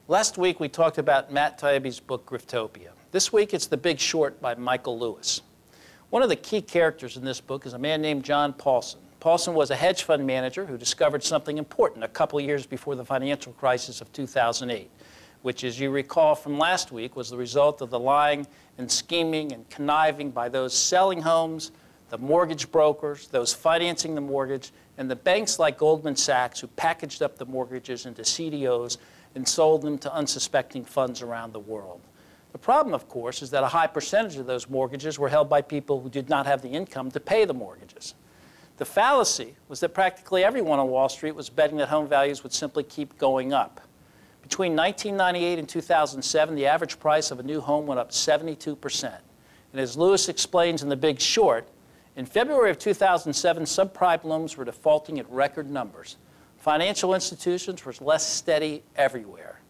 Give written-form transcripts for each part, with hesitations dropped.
Last week, we talked about Matt Taibbi's book, Griftopia. This week, it's The Big Short by Michael Lewis. One of the key characters in this book is a man named John Paulson. Paulson was a hedge fund manager who discovered something important a couple of years before the financial crisis of 2008, which, as you recall from last week, was the result of the lying and scheming and conniving by those selling homes, the mortgage brokers, those financing the mortgage, and the banks like Goldman Sachs who packaged up the mortgages into CDOs and sold them to unsuspecting funds around the world. The problem, of course, is that a high percentage of those mortgages were held by people who did not have the income to pay the mortgages. The fallacy was that practically everyone on Wall Street was betting that home values would simply keep going up. Between 1998 and 2007, the average price of a new home went up 72%. And as Lewis explains in The Big Short, in February of 2007, subprime loans were defaulting at record numbers. Financial institutions were less steady everywhere.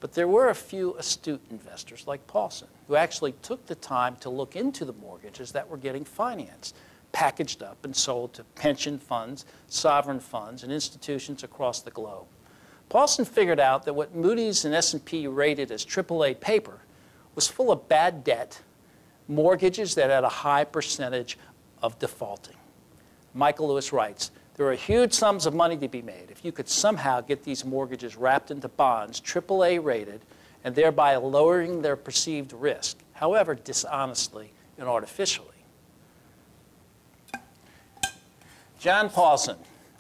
But there were a few astute investors like Paulson who actually took the time to look into the mortgages that were getting financed, packaged up and sold to pension funds, sovereign funds, and institutions across the globe. Paulson figured out that what Moody's and S&P rated as AAA paper was full of bad debt, mortgages that had a high percentage of defaulting. Michael Lewis writes, there are huge sums of money to be made if you could somehow get these mortgages wrapped into bonds, AAA rated, and thereby lowering their perceived risk, however dishonestly and artificially. John Paulson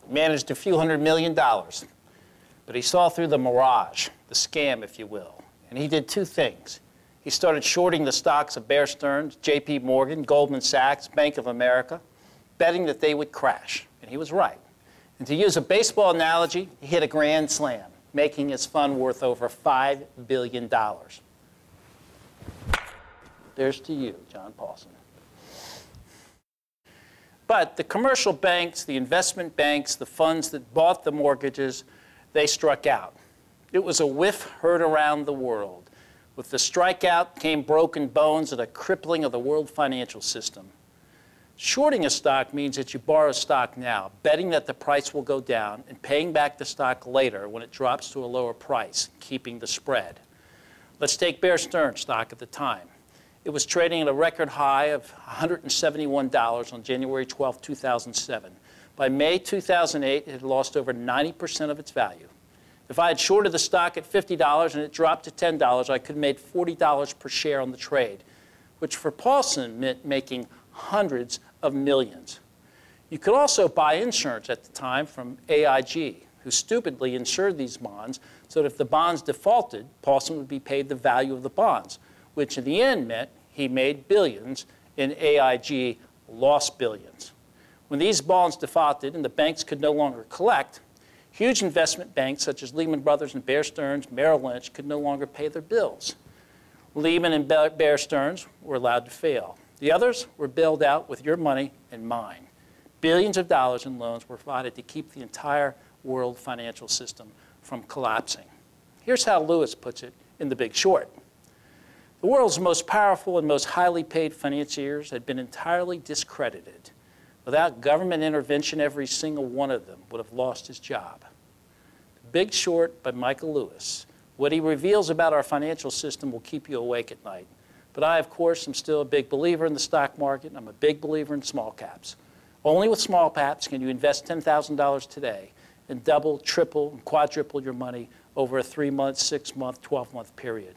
managed a few $100 million, but he saw through the mirage, the scam, if you will, and he did two things. He started shorting the stocks of Bear Stearns, JP Morgan, Goldman Sachs, Bank of America, betting that they would crash. And he was right. And to use a baseball analogy, he hit a grand slam, making his fund worth over $5 billion. There's to you, John Paulson. But the commercial banks, the investment banks, the funds that bought the mortgages, they struck out. It was a whiff heard around the world. With the strikeout came broken bones and a crippling of the world financial system. Shorting a stock means that you borrow stock now, betting that the price will go down and paying back the stock later when it drops to a lower price, keeping the spread. Let's take Bear Stearns stock at the time. It was trading at a record high of $171 on January 12, 2007. By May 2008, it had lost over 90% of its value. If I had shorted the stock at $50 and it dropped to $10, I could have made $40 per share on the trade, which for Paulson meant making hundreds of millions. You could also buy insurance at the time from AIG, who stupidly insured these bonds so that if the bonds defaulted, Paulson would be paid the value of the bonds, which in the end meant he made billions and AIG lost billions. When these bonds defaulted and the banks could no longer collect, huge investment banks such as Lehman Brothers and Bear Stearns, Merrill Lynch could no longer pay their bills. Lehman and Bear Stearns were allowed to fail. The others were bailed out with your money and mine. Billions of dollars in loans were provided to keep the entire world financial system from collapsing. Here's how Lewis puts it in The Big Short. The world's most powerful and most highly paid financiers had been entirely discredited. Without government intervention, every single one of them would have lost his job. The Big Short by Michael Lewis. What he reveals about our financial system will keep you awake at night. But I, of course, am still a big believer in the stock market. I'm a big believer in small caps. Only with small caps can you invest $10,000 today and double, triple, and quadruple your money over a 3-month, 6-month, 12-month period.